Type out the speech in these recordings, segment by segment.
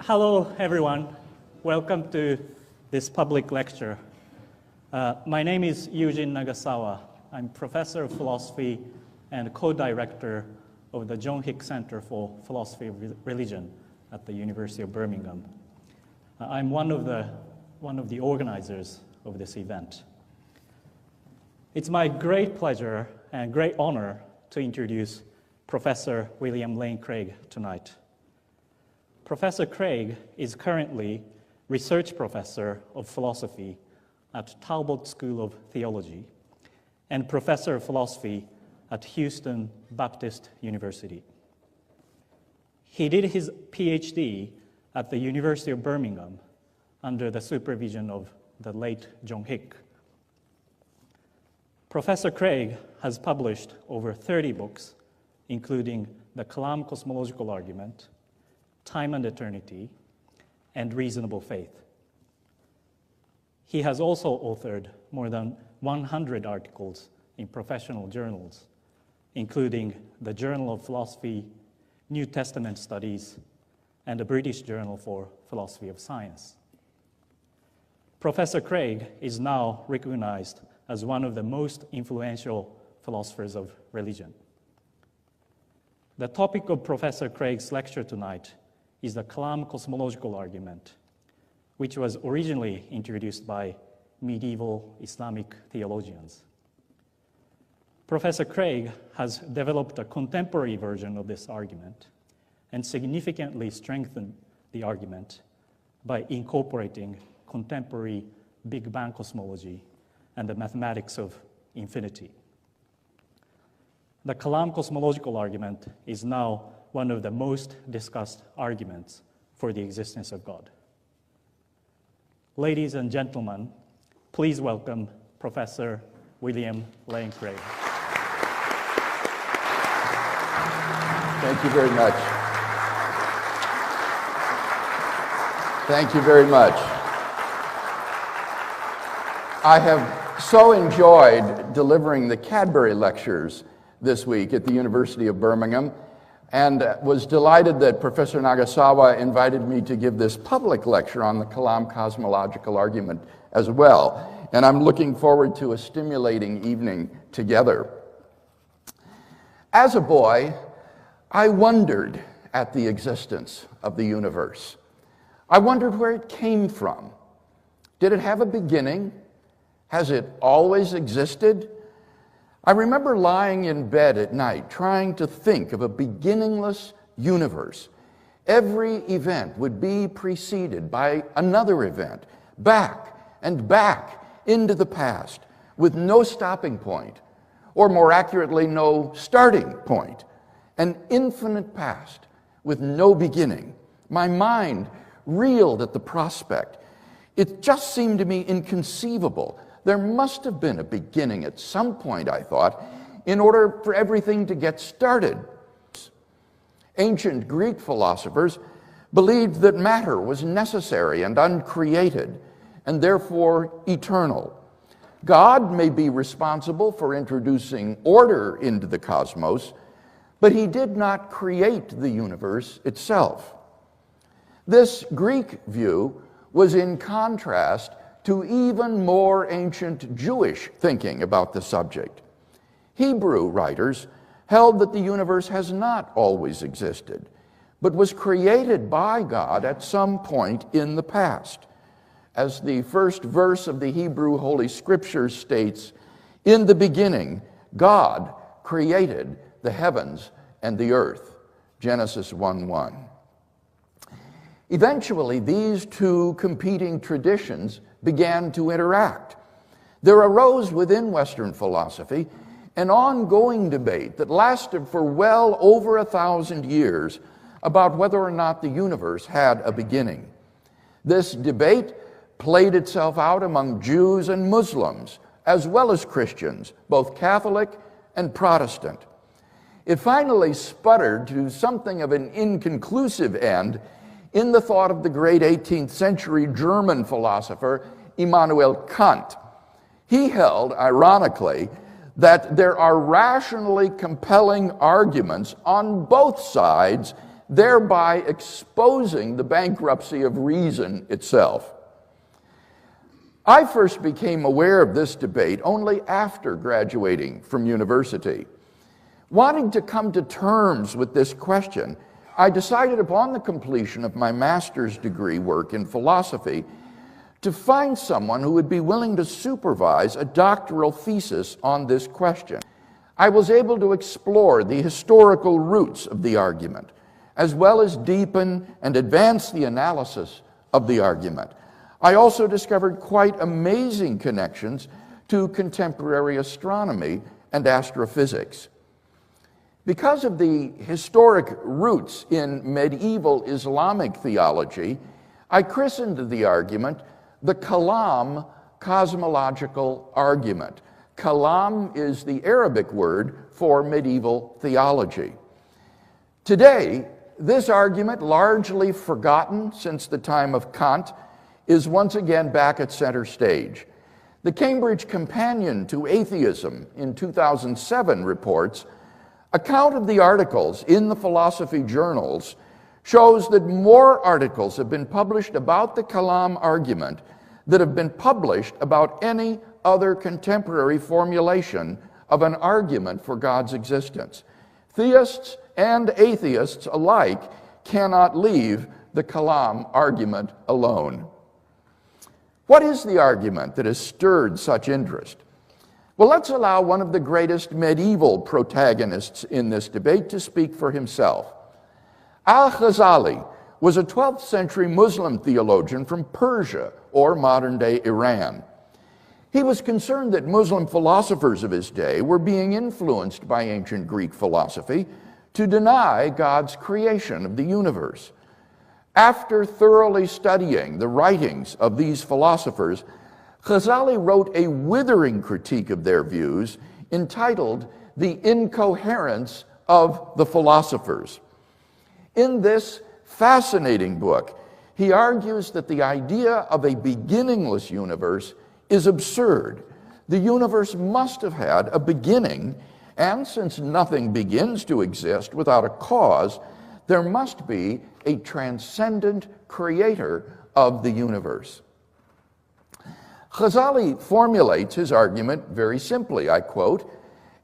Hello, everyone. Welcome to this public lecture. My name is Eugene Nagasawa. I'm professor of philosophy and co-director of the John Hick Center for Philosophy of Religion at the University of Birmingham. I'm one of the organizers of this event. It's my great pleasure and great honor to introduce Professor William Lane Craig tonight. Professor Craig is currently research professor of philosophy at Talbot School of Theology and professor of philosophy at Houston Baptist University. He did his PhD at the University of Birmingham under the supervision of the late John Hick. Professor Craig has published over 30 books, including the Kalām cosmological argument, Time and Eternity, and Reasonable Faith. He has also authored more than 100 articles in professional journals, including the Journal of Philosophy, New Testament Studies, and the British Journal for Philosophy of Science. Professor Craig is now recognized as one of the most influential philosophers of religion. The topic of Professor Craig's lecture tonight is the Kalām cosmological argument, which was originally introduced by medieval Islamic theologians. Professor Craig has developed a contemporary version of this argument and significantly strengthened the argument by incorporating contemporary Big Bang cosmology and the mathematics of infinity. The Kalām cosmological argument is now one of the most discussed arguments for the existence of God. Ladies and gentlemen, please welcome Professor William Lane Craig. Thank you very much. Thank you very much. I have so enjoyed delivering the Cadbury lectures this week at the University of Birmingham, and was delighted that Professor Nagasawa invited me to give this public lecture on the Kalām cosmological argument as well. And I'm looking forward to a stimulating evening together. As a boy, I wondered at the existence of the universe. I wondered where it came from. Did it have a beginning? Has it always existed? I remember lying in bed at night trying to think of a beginningless universe. Every event would be preceded by another event, back and back into the past, with no stopping point, or more accurately, no starting point. An infinite past with no beginning. My mind reeled at the prospect. It just seemed to me inconceivable. There must have been a beginning at some point, I thought, in order for everything to get started. Ancient Greek philosophers believed that matter was necessary and uncreated, and therefore eternal. God may be responsible for introducing order into the cosmos, but he did not create the universe itself. This Greek view was in contrast to even more ancient Jewish thinking about the subject. Hebrew writers held that the universe has not always existed, but was created by God at some point in the past. As the first verse of the Hebrew Holy Scriptures states, "In the beginning, God created the heavens and the earth." Genesis 1:1. Eventually, these two competing traditions began to interact. There arose within Western philosophy an ongoing debate that lasted for well over 1,000 years about whether or not the universe had a beginning. This debate played itself out among Jews and Muslims, as well as Christians, both Catholic and Protestant. It finally sputtered to something of an inconclusive end in the thought of the great 18th century German philosopher Immanuel Kant. He held, ironically, that there are rationally compelling arguments on both sides thereby exposing the bankruptcy of reason itself. I first became aware of this debate only after graduating from university. Wanting to come to terms with this question, I decided upon the completion of my master's degree work in philosophy to find someone who would be willing to supervise a doctoral thesis on this question. I was able to explore the historical roots of the argument, as well as deepen and advance the analysis of the argument. I also discovered quite amazing connections to contemporary astronomy and astrophysics. Because of the historic roots in medieval Islamic theology, I christened the argument the Kalām cosmological argument. Kalām is the Arabic word for medieval theology. Today, this argument, largely forgotten since the time of Kant, is once again back at center stage. The Cambridge Companion to Atheism in 2007 reports, a count of the articles in the philosophy journals shows that more articles have been published about the Kalām argument than have been published about any other contemporary formulation of an argument for God's existence. Theists and atheists alike cannot leave the Kalām argument alone. What is the argument that has stirred such interest? Well, let's allow one of the greatest medieval protagonists in this debate to speak for himself. Al-Ghazali was a 12th century Muslim theologian from Persia, or modern-day Iran. He was concerned that Muslim philosophers of his day were being influenced by ancient Greek philosophy to deny God's creation of the universe. After thoroughly studying the writings of these philosophers, Ghazali wrote a withering critique of their views entitled The Incoherence of the Philosophers. In this fascinating book, he argues that the idea of a beginningless universe is absurd. The universe must have had a beginning, and since nothing begins to exist without a cause, there must be a transcendent creator of the universe. Ghazali formulates his argument very simply. I quote,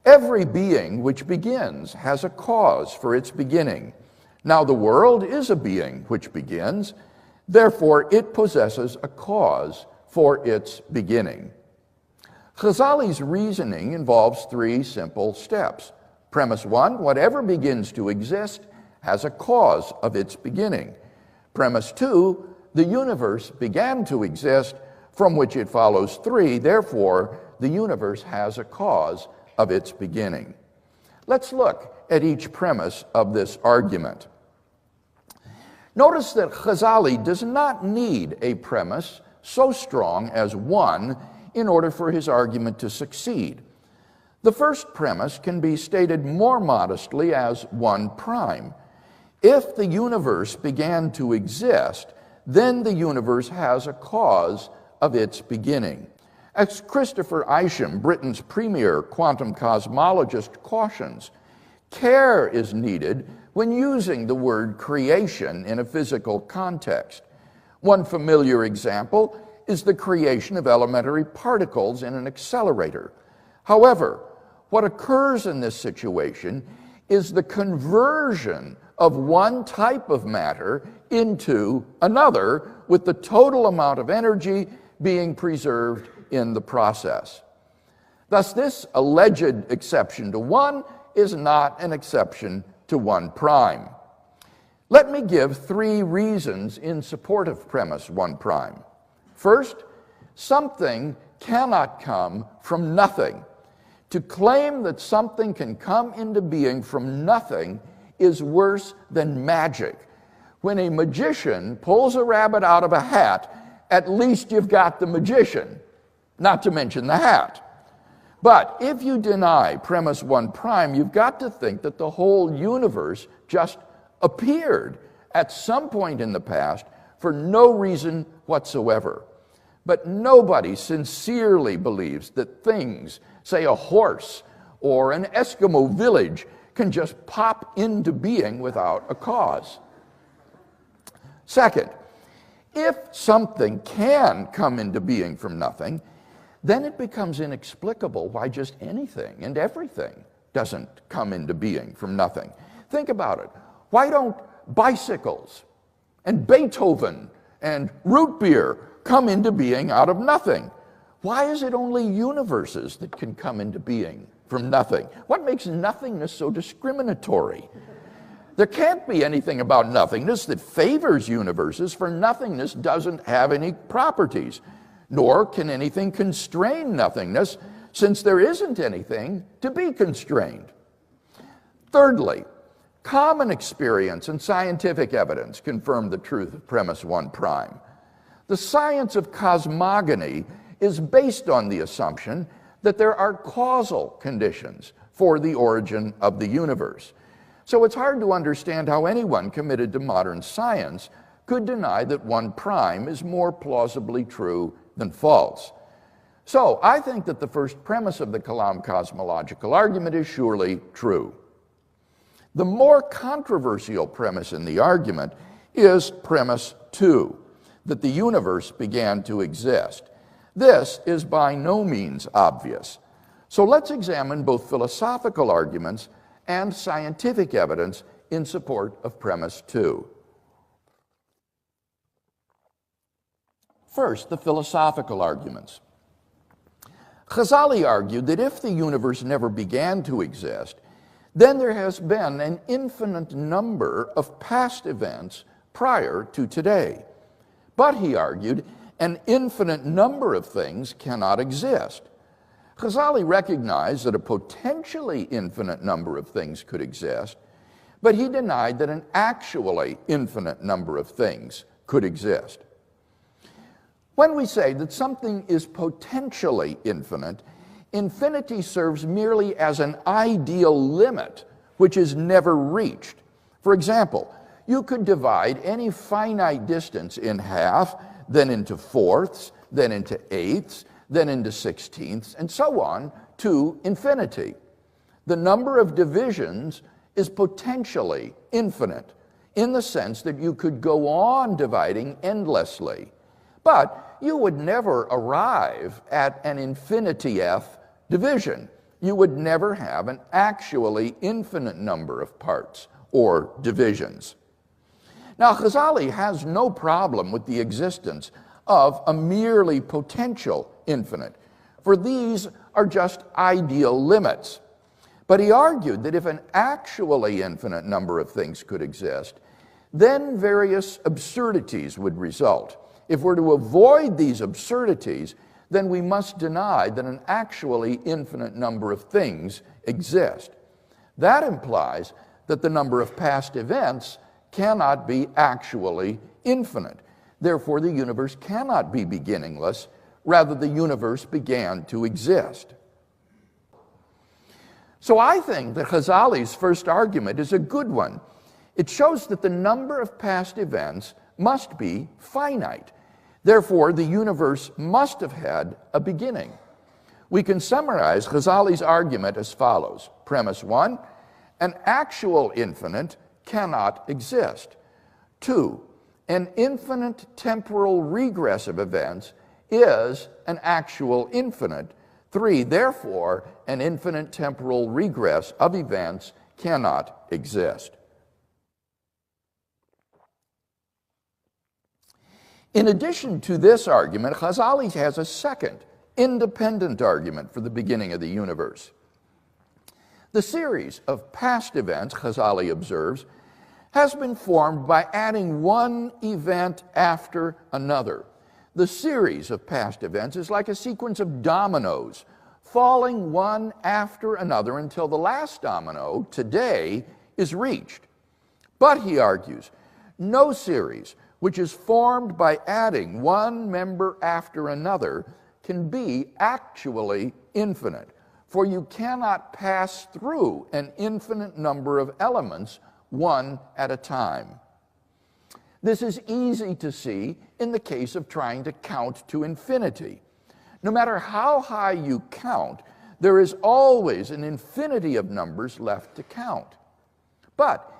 "Every being which begins has a cause for its beginning. Now the world is a being which begins, therefore it possesses a cause for its beginning." Ghazali's reasoning involves three simple steps. Premise one, whatever begins to exist has a cause of its beginning. Premise two, the universe began to exist, from which it follows three, therefore the universe has a cause of its beginning. Let's look at each premise of this argument. Notice that Ghazali does not need a premise so strong as one in order for his argument to succeed. The first premise can be stated more modestly as 1 prime. If the universe began to exist, then the universe has a cause of its beginning. As Christopher Isham, Britain's premier quantum cosmologist, cautions, care is needed when using the word creation in a physical context. One familiar example is the creation of elementary particles in an accelerator. However, what occurs in this situation is the conversion of one type of matter into another, with the total amount of energy being preserved in the process. Thus, this alleged exception to 1 is not an exception to 1 prime. Let me give 3 reasons in support of premise 1 prime. First, something cannot come from nothing. To claim that something can come into being from nothing is worse than magic. When a magician pulls a rabbit out of a hat, at least you've got the magician, not to mention the hat. But if you deny premise 1 prime, you've got to think that the whole universe just appeared at some point in the past for no reason whatsoever. But nobody sincerely believes that things, say a horse or an Eskimo village, can just pop into being without a cause. Second, if something can come into being from nothing, then it becomes inexplicable why just anything and everything doesn't come into being from nothing. Think about it. Why don't bicycles and Beethoven and root beer come into being out of nothing? Why is it only universes that can come into being from nothing? What makes nothingness so discriminatory? There can't be anything about nothingness that favors universes, for nothingness doesn't have any properties, nor can anything constrain nothingness, since there isn't anything to be constrained. Thirdly, common experience and scientific evidence confirm the truth of premise 1 prime. The science of cosmogony is based on the assumption that there are causal conditions for the origin of the universe. So it's hard to understand how anyone committed to modern science could deny that 1 prime is more plausibly true than false. So I think that the first premise of the Kalām cosmological argument is surely true. The more controversial premise in the argument is premise 2, that the universe began to exist. This is by no means obvious. So let's examine both philosophical arguments and scientific evidence in support of premise 2. First, the philosophical arguments. Ghazali argued that if the universe never began to exist, then there has been an infinite number of past events prior to today. But, he argued, an infinite number of things cannot exist. Ghazali recognized that a potentially infinite number of things could exist, but he denied that an actually infinite number of things could exist. When we say that something is potentially infinite, infinity serves merely as an ideal limit which is never reached. For example, you could divide any finite distance in half, then into fourths, then into eighths, then into sixteenths, and so on to infinity. The number of divisions is potentially infinite, in the sense that you could go on dividing endlessly. But you would never arrive at an infinity-f division. You would never have an actually infinite number of parts or divisions. Now, Ghazali has no problem with the existence of a merely potential infinite, for these are just ideal limits. But he argued that if an actually infinite number of things could exist, then various absurdities would result. If we're to avoid these absurdities, then we must deny that an actually infinite number of things exist. That implies that the number of past events cannot be actually infinite. Therefore, the universe cannot be beginningless. Rather, the universe began to exist. So I think that Ghazali's first argument is a good one. It shows that the number of past events must be finite. Therefore, the universe must have had a beginning. We can summarize Ghazali's argument as follows. Premise 1, an actual infinite cannot exist. 2, an infinite temporal regress of events is an actual infinite. 3, therefore, an infinite temporal regress of events cannot exist. In addition to this argument, Ghazali has a second, independent argument for the beginning of the universe. The series of past events, Ghazali observes, has been formed by adding one event after another. The series of past events is like a sequence of dominoes, falling one after another until the last domino, today, is reached. But, he argues, no series which is formed by adding one member after another can be actually infinite, for you cannot pass through an infinite number of elements one at a time. This is easy to see in the case of trying to count to infinity. No matter how high you count, there is always an infinity of numbers left to count. But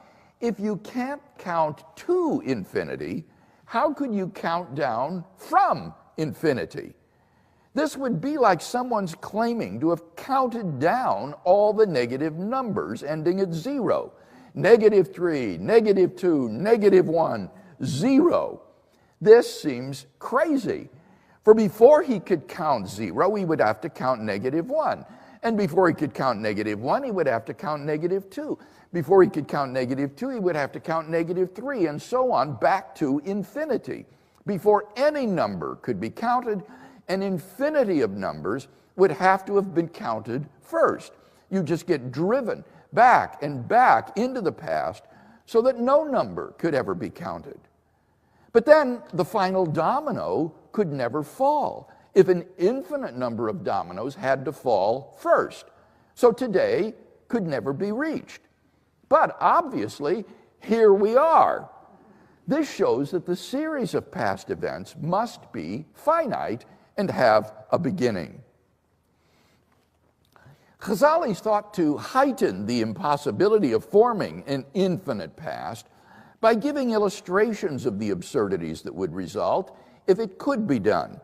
if you can't count to infinity, How could you count down from infinity? This would be like someone's claiming to have counted down all the negative numbers ending at 0. -3, -2, -1, 0. This seems crazy. For before he could count 0, he would have to count -1. And before he could count -1, he would have to count -2. Before he could count -2, he would have to count -3, and so on, back to infinity. Before any number could be counted, an infinity of numbers would have to have been counted first. You just get driven back and back into the past so that no number could ever be counted. But then the final domino could never fall if an infinite number of dominoes had to fall first. So today could never be reached. But obviously, here we are. This shows that the series of past events must be finite and have a beginning. Ghazali thought to heighten the impossibility of forming an infinite past by giving illustrations of the absurdities that would result if it could be done.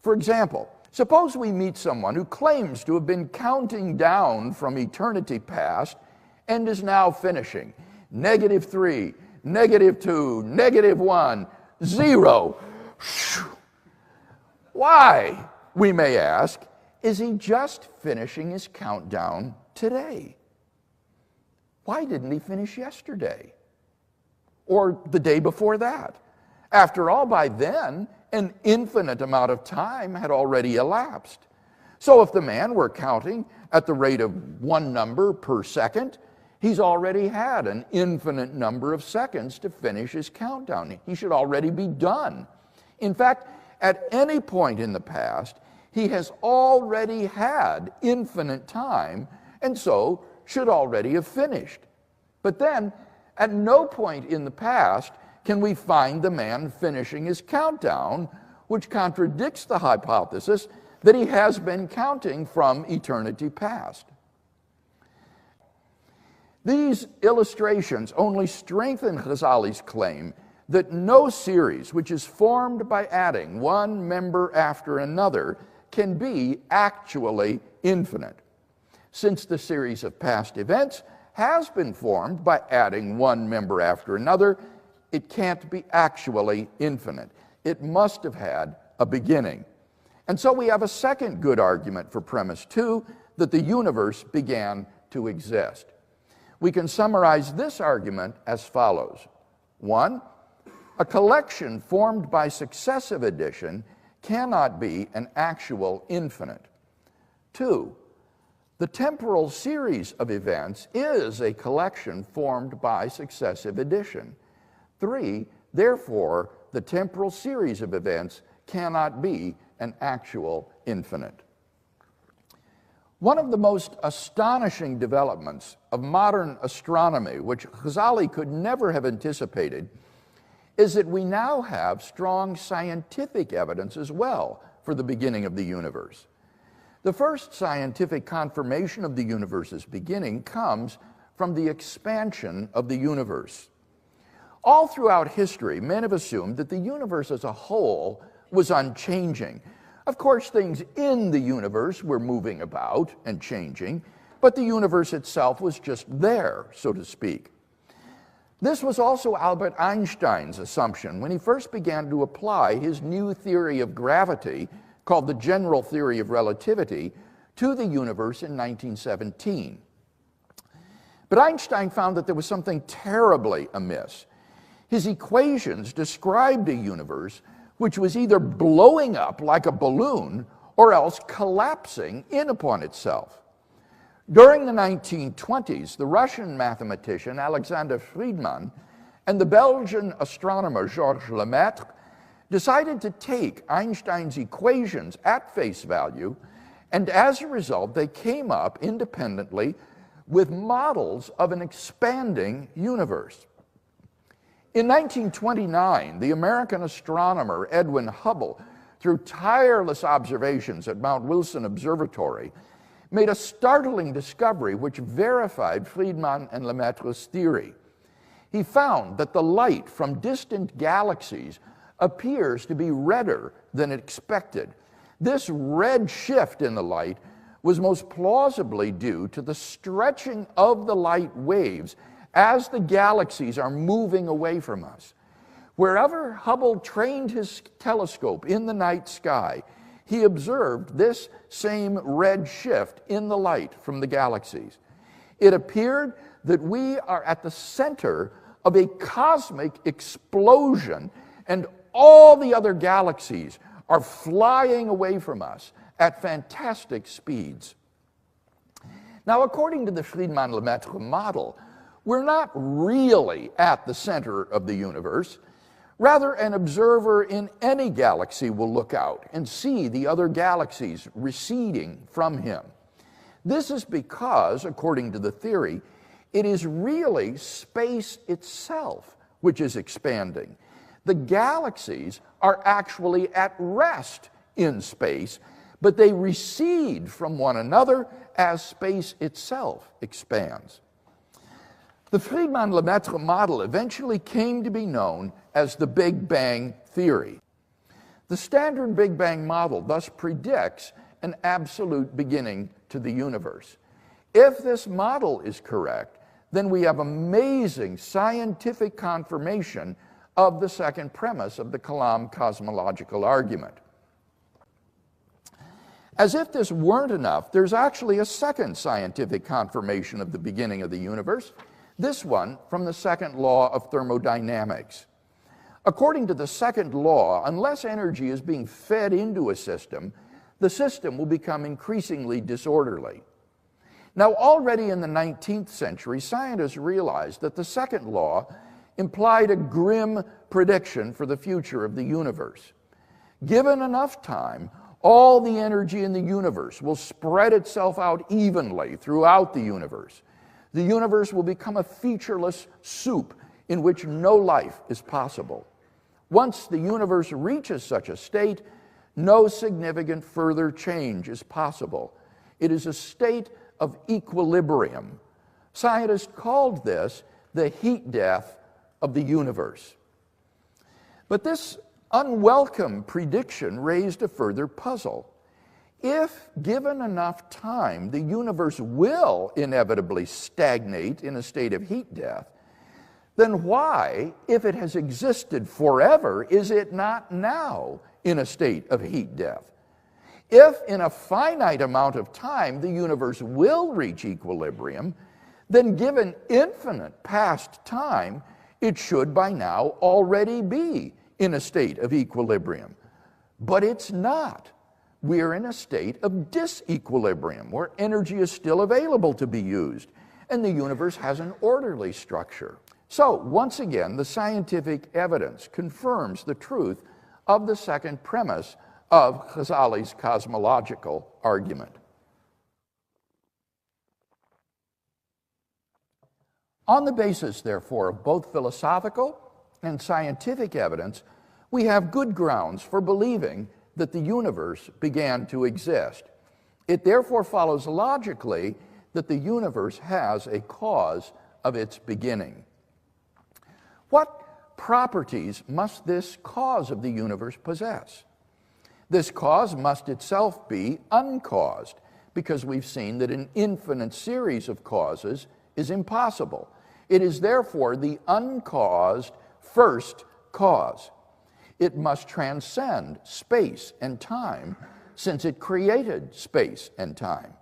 For example, suppose we meet someone who claims to have been counting down from eternity past and is now finishing. -3, -2, -1, 0. Why, we may ask, is he just finishing his countdown today? Why didn't he finish yesterday? Or the day before that? After all, by then, an infinite amount of time had already elapsed. So if the man were counting at the rate of 1 number per second, he's already had an infinite number of seconds to finish his countdown. He should already be done. In fact, at any point in the past, he has already had infinite time, and so should already have finished. But then, at no point in the past can we find the man finishing his countdown, which contradicts the hypothesis that he has been counting from eternity past. These illustrations only strengthen Ghazali's claim that no series which is formed by adding one member after another can be actually infinite. Since the series of past events has been formed by adding one member after another, it can't be actually infinite. It must have had a beginning. And so we have a second good argument for premise 2, that the universe began to exist. We can summarize this argument as follows. 1, a collection formed by successive addition cannot be an actual infinite. 2, the temporal series of events is a collection formed by successive addition. 3, therefore, the temporal series of events cannot be an actual infinite. One of the most astonishing developments of modern astronomy, which Ghazali could never have anticipated, is that we now have strong scientific evidence as well for the beginning of the universe. The first scientific confirmation of the universe's beginning comes from the expansion of the universe. All throughout history, men have assumed that the universe as a whole was unchanging. Of course, things in the universe were moving about and changing, but the universe itself was just there, so to speak. This was also Albert Einstein's assumption when he first began to apply his new theory of gravity, called the general theory of relativity, to the universe in 1917. But Einstein found that there was something terribly amiss. His equations described a universe which was either blowing up like a balloon or else collapsing in upon itself. During the 1920s, the Russian mathematician Alexander Friedmann and the Belgian astronomer Georges Lemaitre decided to take Einstein's equations at face value, and as a result, they came up independently with models of an expanding universe. In 1929, the American astronomer Edwin Hubble, through tireless observations at Mount Wilson Observatory, made a startling discovery which verified Friedmann and Lemaitre's theory. He found that the light from distant galaxies appears to be redder than expected. This red shift in the light was most plausibly due to the stretching of the light waves as the galaxies are moving away from us. Wherever Hubble trained his telescope in the night sky, he observed this same red shift in the light from the galaxies. It appeared that we are at the center of a cosmic explosion, and all the other galaxies are flying away from us at fantastic speeds. Now, according to the Friedmann-Lemaitre model, we're not really at the center of the universe. Rather, an observer in any galaxy will look out and see the other galaxies receding from him. This is because, according to the theory, it is really space itself which is expanding. The galaxies are actually at rest in space, but they recede from one another as space itself expands. The Friedmann-Lemaitre model eventually came to be known as the Big Bang theory. The standard Big Bang model thus predicts an absolute beginning to the universe. If this model is correct, then we have amazing scientific confirmation of the second premise of the Kalām cosmological argument. As if this weren't enough, there's actually a second scientific confirmation of the beginning of the universe, this one from the second law of thermodynamics. According to the second law, unless energy is being fed into a system, the system will become increasingly disorderly. Now, already in the 19th century, scientists realized that the second law implied a grim prediction for the future of the universe. Given enough time, all the energy in the universe will spread itself out evenly throughout the universe. The universe will become a featureless soup in which no life is possible. Once the universe reaches such a state, no significant further change is possible. It is a state of equilibrium. Scientists called this the heat death of the universe. But this unwelcome prediction raised a further puzzle. If given enough time, the universe will inevitably stagnate in a state of heat death, then why, if it has existed forever, is it not now in a state of heat death? If in a finite amount of time the universe will reach equilibrium, then given infinite past time, it should by now already be in a state of equilibrium. But it's not. We're in a state of disequilibrium, where energy is still available to be used, and the universe has an orderly structure. So, once again, the scientific evidence confirms the truth of the second premise of Ghazali's cosmological argument. On the basis, therefore, of both philosophical and scientific evidence, we have good grounds for believing that the universe began to exist. It therefore follows logically that the universe has a cause of its beginning. What properties must this cause of the universe possess? This cause must itself be uncaused, because we've seen that an infinite series of causes is impossible. It is therefore the uncaused first cause. It must transcend space and time, since it created space and time.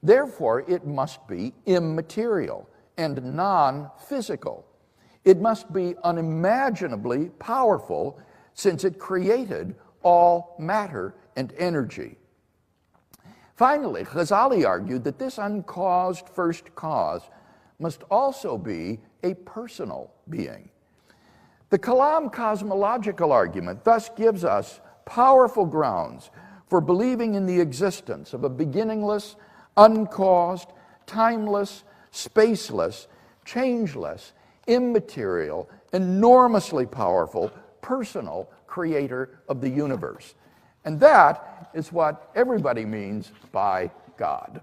Therefore, it must be immaterial and non-physical. It must be unimaginably powerful, since it created all matter and energy. Finally, Ghazali argued that this uncaused first cause must also be a personal being. The Kalām cosmological argument thus gives us powerful grounds for believing in the existence of a beginningless, uncaused, timeless, spaceless, changeless, immaterial, enormously powerful, personal creator of the universe. And that is what everybody means by God.